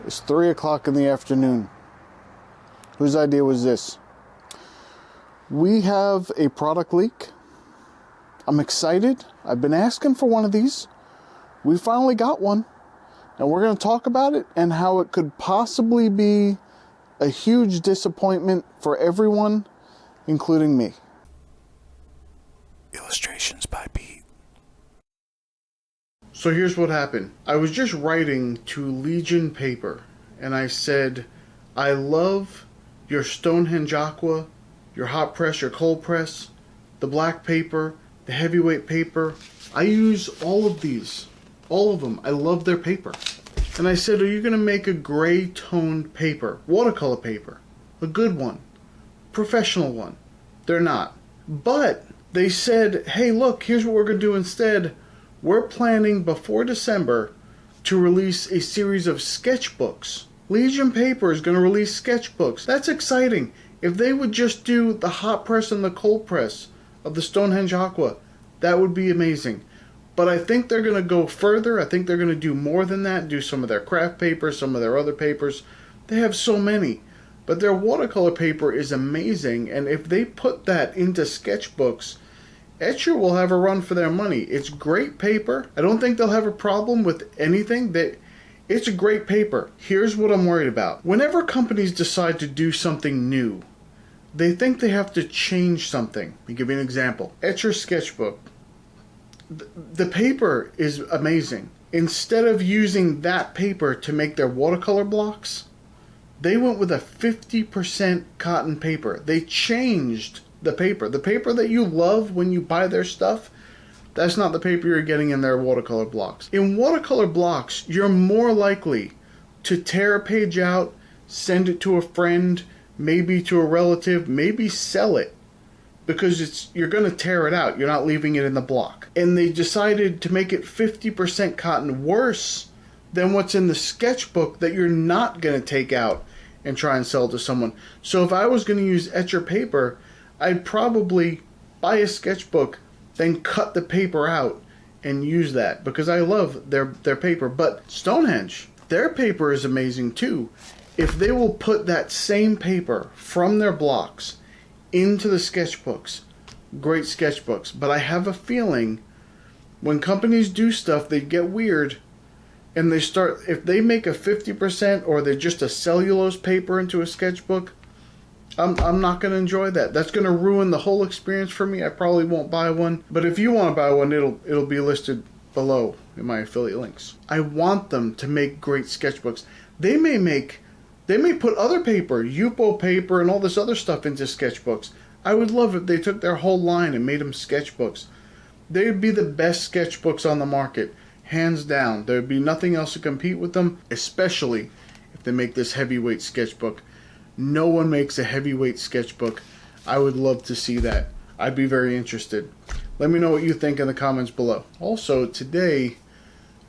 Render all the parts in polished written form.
It's 3 o'clock in the afternoon. Whose idea was this? We have a product leak. I'm excited. I've been asking for one of these. We finally got one. And we're going to talk about it and how it could possibly be a huge disappointment for everyone, including me. Illustrations by Pete. So here's what happened. I was just writing to Legion Paper, and I said, I love your Stonehenge Aqua, your hot press, your cold press, the black paper, the heavyweight paper. I use all of these. All of them. I love their paper. And I said, are you going to make a gray toned paper? Watercolor paper. A good one. Professional one. They're not. But they said, hey, look, here's what we're going to do instead. We're planning before December to release a series of sketchbooks. Legion Paper is going to release sketchbooks. That's exciting. If they would just do the hot press and the cold press of the Stonehenge Aqua, that would be amazing. But I think they're going to go further. I think they're going to do more than that, do some of their craft papers, some of their other papers. They have so many. But their watercolor paper is amazing, and if they put that into sketchbooks, Etcher will have a run for their money. It's great paper. I don't think they'll have a problem with anything. It's a great paper. Here's what I'm worried about. Whenever companies decide to do something new, they think they have to change something. Let me give you an example. Etcher sketchbook. The paper is amazing. Instead of using that paper to make their watercolor blocks, they went with a 50% cotton paper. They changed the paper. The paper that you love when you buy their stuff, that's not the paper you're getting in their watercolor blocks. In watercolor blocks, you're more likely to tear a page out, send it to a friend, maybe to a relative, maybe sell it, because you're going to tear it out. You're not leaving it in the block. And they decided to make it 50% cotton, worse than what's in the sketchbook that you're not going to take out and try and sell to someone. So if I was going to use Etcher paper, I'd probably buy a sketchbook, then cut the paper out and use that, because I love their paper. But Stonehenge, their paper is amazing too. If they will put that same paper from their blocks into the sketchbooks, great sketchbooks. But I have a feeling when companies do stuff, they get weird, and they start, if they make a 50% or they're just a cellulose paper into a sketchbook, I'm not going to enjoy that. That's going to ruin the whole experience for me. I probably won't buy one. But if you want to buy one, it'll be listed below in my affiliate links. I want them to make great sketchbooks. They may put other paper, Yupo paper and all this other stuff into sketchbooks. I would love if they took their whole line and made them sketchbooks. They would be the best sketchbooks on the market, hands down. There would be nothing else to compete with them, especially if they make this heavyweight sketchbook. No one makes a heavyweight sketchbook. I would love to see that. I'd be very interested. Let me know what you think in the comments below. Also, today,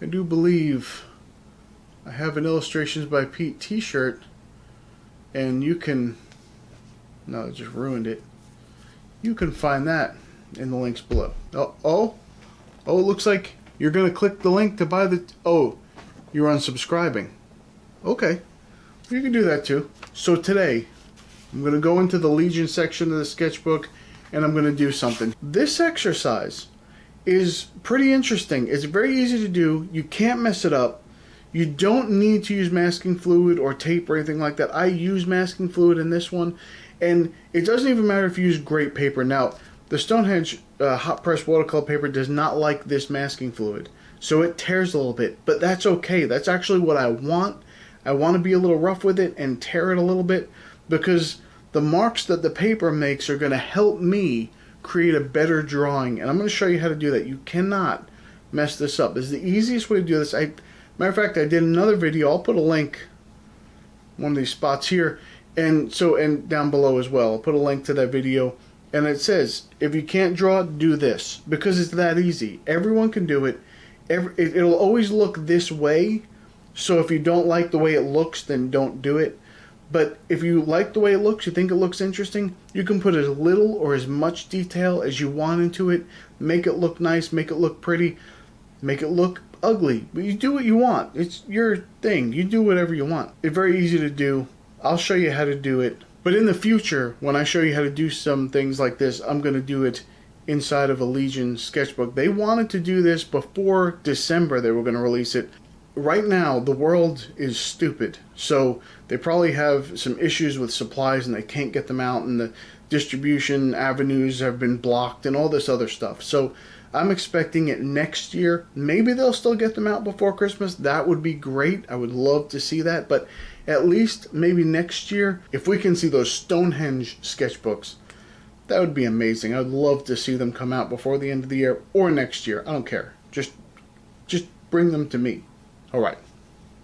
I do believe I have an Illustrations by Pete t-shirt, and you can, no, I just ruined it. You can find that in the links below. Oh, it looks like you're going to click the link to buy the, you're unsubscribing. Okay. You can do that too. So today, I'm going to go into the Legion section of the sketchbook, and I'm going to do something. This exercise is pretty interesting. It's very easy to do. You can't mess it up. You don't need to use masking fluid or tape or anything like that. I use masking fluid in this one, and it doesn't even matter if you use great paper. Now, the Stonehenge hot press watercolor paper does not like this masking fluid, so it tears a little bit, but that's okay. That's actually what I want. I want to be a little rough with it and tear it a little bit, because the marks that the paper makes are going to help me create a better drawing, and I'm going to show you how to do that. You cannot mess this up. This is the easiest way to do this. Matter of fact, I did another video. I'll put a link, one of these spots here, and down below as well. I'll put a link to that video, and it says, if you can't draw, do this, because it's that easy. Everyone can do it. It'll always look this way. So if you don't like the way it looks, then don't do it. But if you like the way it looks, you think it looks interesting, you can put as little or as much detail as you want into it. Make it look nice, make it look pretty, make it look ugly, but you do what you want. It's your thing. You do whatever you want. It's very easy to do. I'll show you how to do it. But in the future, when I show you how to do some things like this, I'm going to do it inside of a Legion sketchbook. They wanted to do this before December. They were going to release it. Right now, the world is stupid. So they probably have some issues with supplies and they can't get them out, and the distribution avenues have been blocked and all this other stuff. So I'm expecting it next year. Maybe they'll still get them out before Christmas. That would be great. I would love to see that. But at least maybe next year, if we can see those Stonehenge sketchbooks, that would be amazing. I'd love to see them come out before the end of the year or next year. I don't care. Just bring them to me. All right,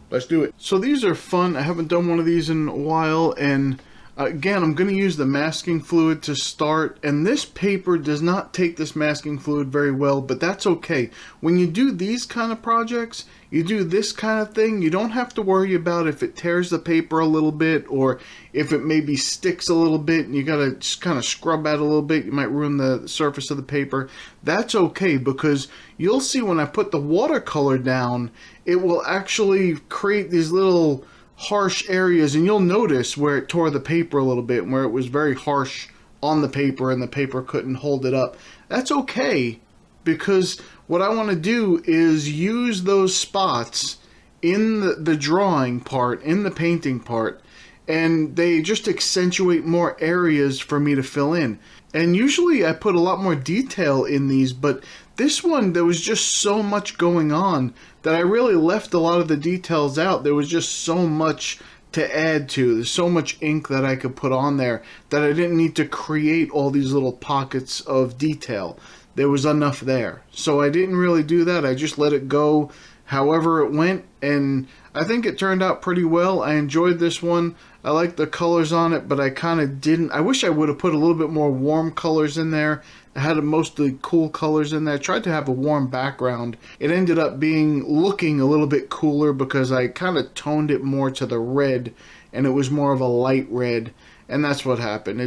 let's do it. So these are fun. I haven't done one of these in a while, and again, I'm going to use the masking fluid to start, and this paper does not take this masking fluid very well, but that's okay. When you do these kind of projects, you do this kind of thing, you don't have to worry about if it tears the paper a little bit or if it maybe sticks a little bit and you got to just kind of scrub out a little bit. You might ruin the surface of the paper. That's okay, because you'll see when I put the watercolor down, it will actually create these little harsh areas, and you'll notice where it tore the paper a little bit and where it was very harsh on the paper and the paper couldn't hold it up. That's okay, because what I want to do is use those spots in the drawing part, in the painting part, and they just accentuate more areas for me to fill in. And usually I put a lot more detail in these, but this one, there was just so much going on that I really left a lot of the details out. There was just so much to add to. There's so much ink that I could put on there that I didn't need to create all these little pockets of detail. There was enough there. So I didn't really do that. I just let it go however it went, and I think it turned out pretty well. I enjoyed this one. I like the colors on it, but I kind of didn't. I wish I would have put a little bit more warm colors in there. I had mostly cool colors in there. I tried to have a warm background. It ended up looking a little bit cooler because I kind of toned it more to the red, and it was more of a light red, and that's what happened.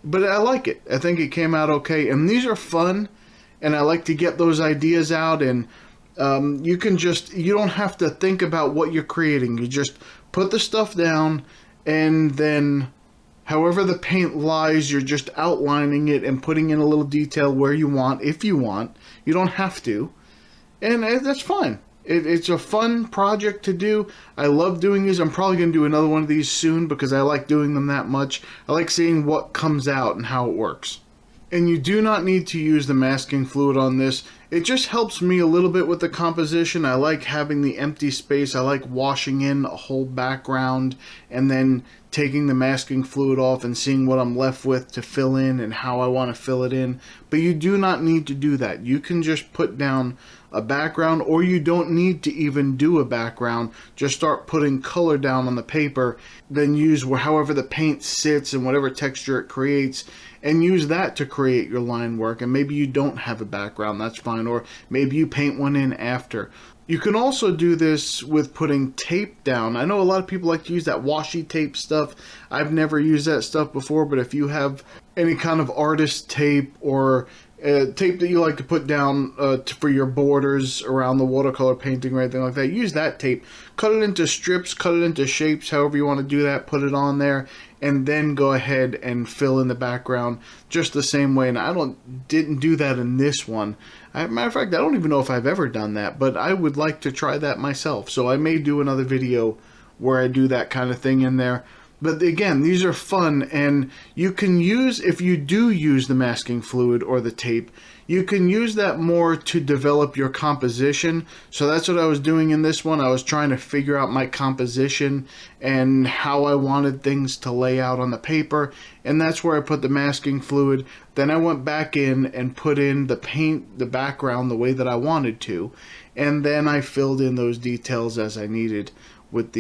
But I like it. I think it came out okay, and these are fun, and I like to get those ideas out, and you don't have to think about what you're creating. You just put the stuff down, and then however the paint lies, you're just outlining it and putting in a little detail where you want, if you want. You don't have to, and that's fine. It's a fun project to do. I love doing these. I'm probably going to do another one of these soon because I like doing them that much. I like seeing what comes out and how it works. And you do not need to use the masking fluid on this. It just helps me a little bit with the composition. I like having the empty space. I like washing in a whole background and then taking the masking fluid off and seeing what I'm left with to fill in and how I want to fill it in. But you do not need to do that. You can just put down a background, or you don't need to even do a background. Just start putting color down on the paper, then use however the paint sits and whatever texture it creates, and use that to create your line work. And maybe you don't have a background, that's fine, or maybe you paint one in after. You can also do this with putting tape down. I know a lot of people like to use that washi tape stuff. I've never used that stuff before, but if you have any kind of artist tape or tape that you like to put down for your borders around the watercolor painting or anything like that, use that tape. Cut it into strips, cut it into shapes, however you want to do that, put it on there, and then go ahead and fill in the background just the same way. And I didn't do that in this one. Matter of fact, I don't even know if I've ever done that, but I would like to try that myself. So I may do another video where I do that kind of thing in there. But again, these are fun, and you can use, if you do use the masking fluid or the tape, you can use that more to develop your composition. So that's what I was doing in this one. I was trying to figure out my composition and how I wanted things to lay out on the paper, and that's where I put the masking fluid. Then I went back in and put in the paint, the background, the way that I wanted to, and then I filled in those details as I needed with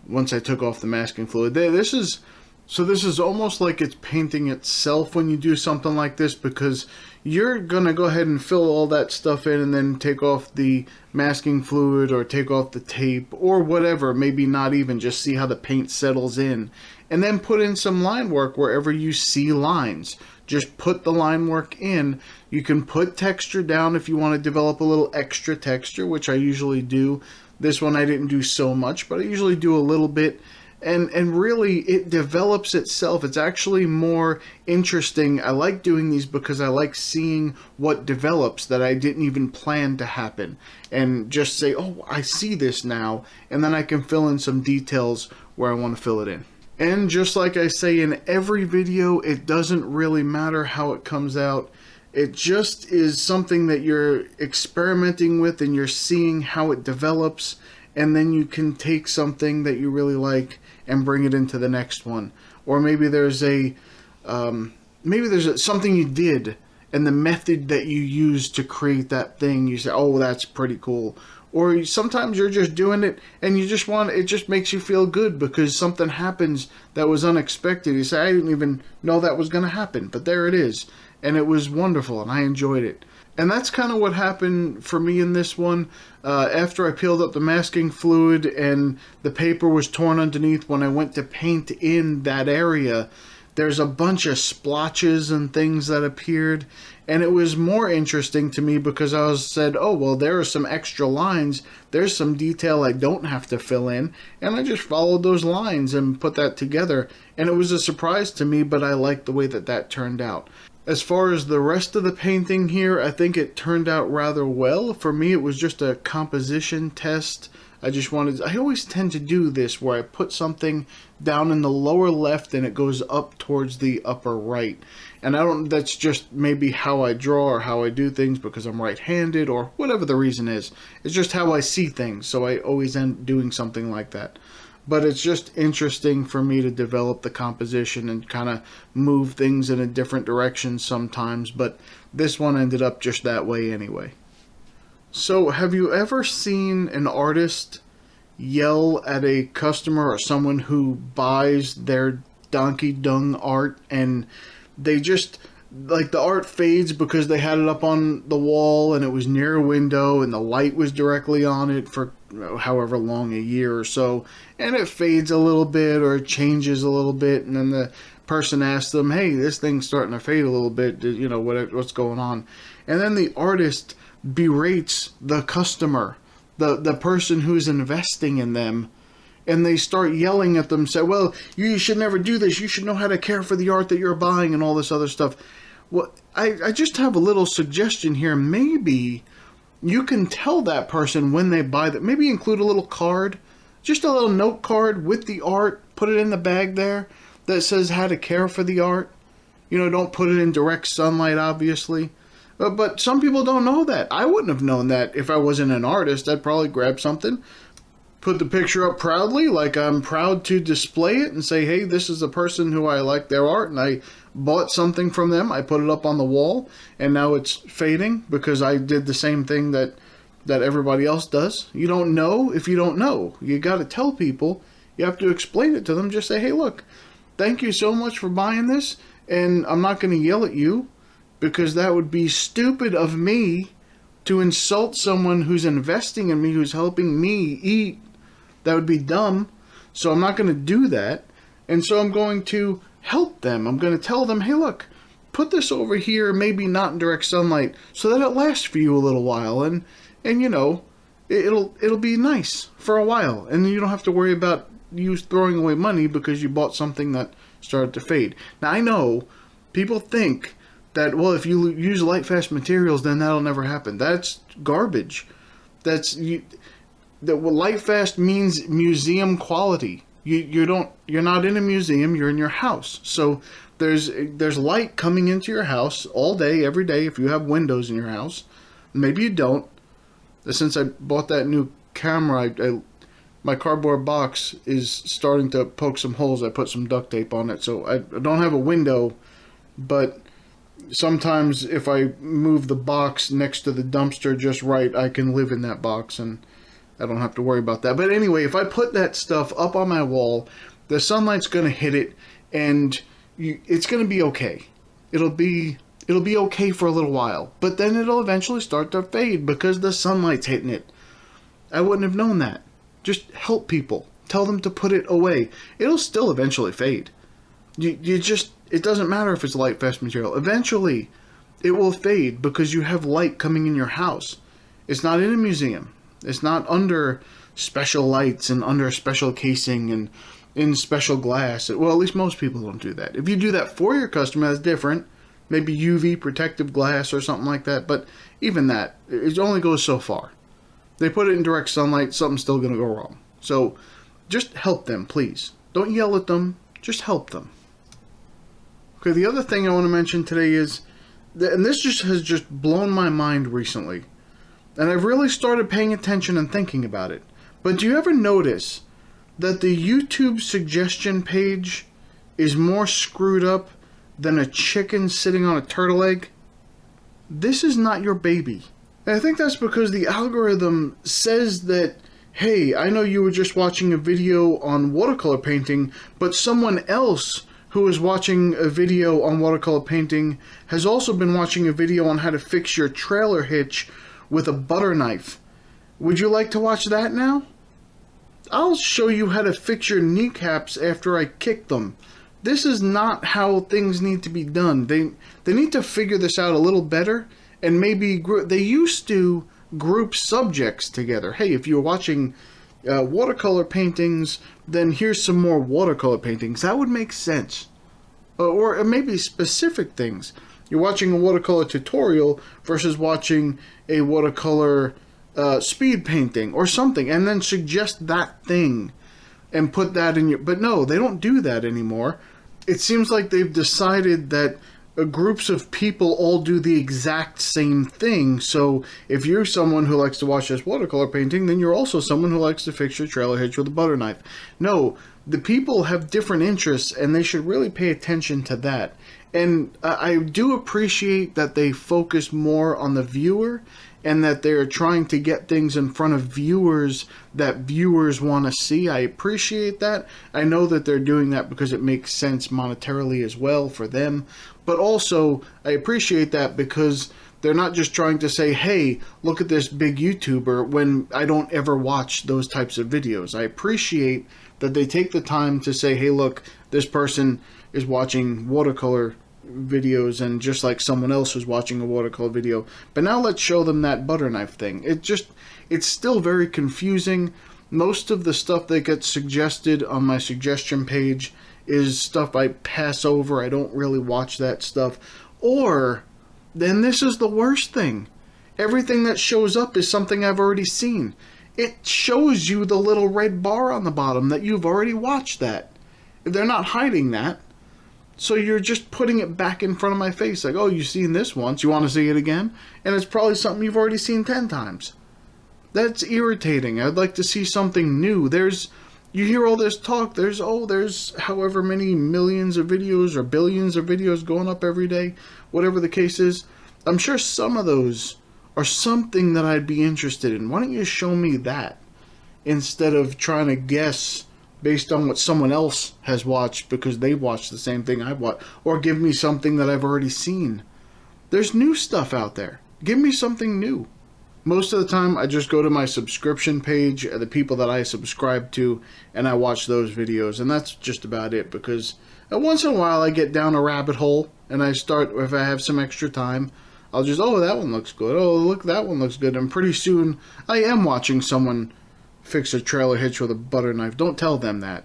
once I took off the masking fluid. This is So this is almost like it's painting itself when you do something like this, because you're gonna go ahead and fill all that stuff in and then take off the masking fluid or take off the tape or whatever, maybe not even, just see how the paint settles in, and then put in some line work wherever you see lines. Just put the line work in. You can put texture down if you want to develop a little extra texture, which I usually do. This one I didn't do so much, but I usually do a little bit. And really, it develops itself. It's actually more interesting. I like doing these because I like seeing what develops that I didn't even plan to happen. And just say, oh, I see this now. And then I can fill in some details where I want to fill it in. And just like I say in every video, it doesn't really matter how it comes out. It just is something that you're experimenting with and you're seeing how it develops. And then you can take something that you really like and bring it into the next one. Or maybe there's something you did and the method that you used to create that thing, you say, oh, that's pretty cool. Or sometimes you're just doing it and you just it just makes you feel good because something happens that was unexpected. You say, I didn't even know that was going to happen, but there it is. And it was wonderful and I enjoyed it. And that's kind of what happened for me in this one. After I peeled up the masking fluid and the paper was torn underneath, when I went to paint in that area, there's a bunch of splotches and things that appeared. And it was more interesting to me because I said, oh, well, there are some extra lines. There's some detail I don't have to fill in. And I just followed those lines and put that together. And it was a surprise to me, but I liked the way that that turned out. As far as the rest of the painting here, I think it turned out rather well. For me, it was just a composition test. I always tend to do this where I put something down in the lower left and it goes up towards the upper right. And that's just maybe how I draw or how I do things because I'm right-handed or whatever the reason is. It's just how I see things, so I always end up doing something like that. But it's just interesting for me to develop the composition and kind of move things in a different direction sometimes, but this one ended up just that way anyway. So have you ever seen an artist yell at a customer or someone who buys their donkey dung art and they just, like, the art fades because they had it up on the wall and it was near a window and the light was directly on it for however long, a year or so, and it fades a little bit or it changes a little bit, and then the person asks them, hey, this thing's starting to fade a little bit, you know, what's going on? And then the artist berates the customer, the person who's investing in them, and they start yelling at them, say, well, you should never do this, you should know how to care for the art that you're buying and all this other stuff. Well, I just have a little suggestion here. Maybe you can tell that person when they buy that, maybe include a little card, just a little note card with the art, put it in the bag there that says how to care for the art. You know, don't put it in direct sunlight, obviously. But some people don't know that. I wouldn't have known that if I wasn't an artist. I'd probably grab something, put the picture up proudly, like I'm proud to display it and say, hey, this is the person who I like their art and I bought something from them. I put it up on the wall and now it's fading because I did the same thing that everybody else does. You don't know if you don't know. You got to tell people. You have to explain it to them. Just say, hey, look, thank you so much for buying this, and I'm not going to yell at you because that would be stupid of me to insult someone who's investing in me, who's helping me eat. That would be dumb. So I'm not going to do that. And so I'm going to help them. I'm going to tell them, hey, look, put this over here, maybe not in direct sunlight, so that it lasts for you a little while. And you know, it'll be nice for a while. And you don't have to worry about you throwing away money because you bought something that started to fade. Now, I know people think that, well, if you use light-fast materials, then that'll never happen. That's garbage. Light-fast means museum quality. You're not in a museum, you're in your house. So there's light coming into your house all day, every day, if you have windows in your house. Maybe you don't. Since I bought that new camera, my cardboard box is starting to poke some holes. I put some duct tape on it, so I don't have a window, but sometimes if I move the box next to the dumpster just right, I can live in that box and I don't have to worry about that. But anyway, if I put that stuff up on my wall, the sunlight's going to hit it and it's going to be okay. It'll be okay for a little while, but then it'll eventually start to fade because the sunlight's hitting it. I wouldn't have known that. Just help people. Tell them to put it away. It'll still eventually fade. It doesn't matter if it's light fast material. Eventually, it will fade because you have light coming in your house. It's not in a museum. It's not under special lights and under special casing and in special glass. Well, at least most people don't do that. If you do that for your customer, that's different. Maybe UV protective glass or something like that. But even that, it only goes so far. They put it in direct sunlight, something's still going to go wrong. So just help them, please. Don't yell at them. Just help them. Okay, the other thing I want to mention today is, and this has just blown my mind recently, and I've really started paying attention and thinking about it. But do you ever notice that the YouTube suggestion page is more screwed up than a chicken sitting on a turtle egg? This is not your baby. And I think that's because the algorithm says that, hey, I know you were just watching a video on watercolor painting, but someone else who is watching a video on watercolor painting has also been watching a video on how to fix your trailer hitch with a butter knife. Would you like to watch that now? I'll show you how to fix your kneecaps after I kick them. This is not how things need to be done. They need to figure this out a little better, and maybe they used to group subjects together. Hey, if you're watching watercolor paintings, then here's some more watercolor paintings. That would make sense. Or maybe specific things. You're watching a watercolor tutorial versus watching a watercolor speed painting or something, and then suggest that thing and put that in your... But no, they don't do that anymore. It seems like they've decided that groups of people all do the exact same thing. So if you're someone who likes to watch this watercolor painting, then you're also someone who likes to fix your trailer hitch with a butter knife. No, the people have different interests, and they should really pay attention to that. And I do appreciate that they focus more on the viewer, and that they're trying to get things in front of viewers that viewers want to see. I appreciate that. I know that they're doing that because it makes sense monetarily as well for them. But also, I appreciate that because they're not just trying to say, hey, look at this big YouTuber, when I don't ever watch those types of videos. I appreciate that they take the time to say, hey, look, this person is watching watercolor videos, and just like someone else was watching a watercolor video, but now let's show them that butter knife thing. It's still very confusing. Most of the stuff that gets suggested on my suggestion page is stuff I pass over. I don't really watch that stuff. Or then this is the worst thing. Everything that shows up is something I've already seen. It shows you the little red bar on the bottom that you've already watched that. They're not hiding that. So you're just putting it back in front of my face. Like, oh, you've seen this once. You want to see it again? And it's probably something you've already seen 10 times. That's irritating. I'd like to see something new. You hear all this talk. There's however many millions of videos or billions of videos going up every day. Whatever the case is. I'm sure some of those are something that I'd be interested in. Why don't you show me that? Instead of trying to guess based on what someone else has watched because they watched the same thing I've watched. Or give me something that I've already seen. There's new stuff out there. Give me something new. Most of the time, I just go to my subscription page, the people that I subscribe to, and I watch those videos. And that's just about it, because once in a while I get down a rabbit hole, and I start, if I have some extra time, I'll just, oh, that one looks good. Oh, look, that one looks good. And pretty soon, I am watching someone fix a trailer hitch with a butter knife. Don't tell them that.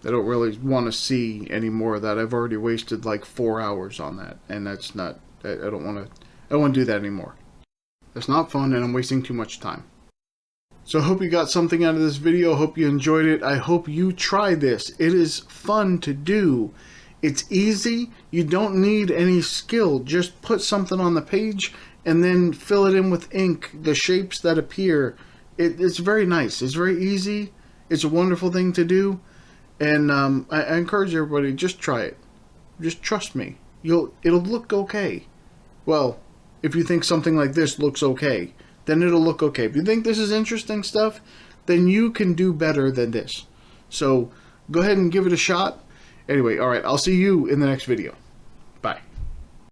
They don't really want to see any more of that. I've already wasted like 4 hours on that, and that's not, I don't want to do that anymore. That's not fun, and I'm wasting too much time. So I hope you got something out of this video. I hope you enjoyed it. I hope you try this. It is fun to do. It's easy. You don't need any skill. Just put something on the page and then fill it in with ink, the shapes that appear. It's very nice. It's very easy. It's a wonderful thing to do. And I encourage everybody, just try it. Just trust me. It'll look okay. Well, if you think something like this looks okay, then it'll look okay. If you think this is interesting stuff, then you can do better than this. So go ahead and give it a shot. Anyway, all right, I'll see you in the next video.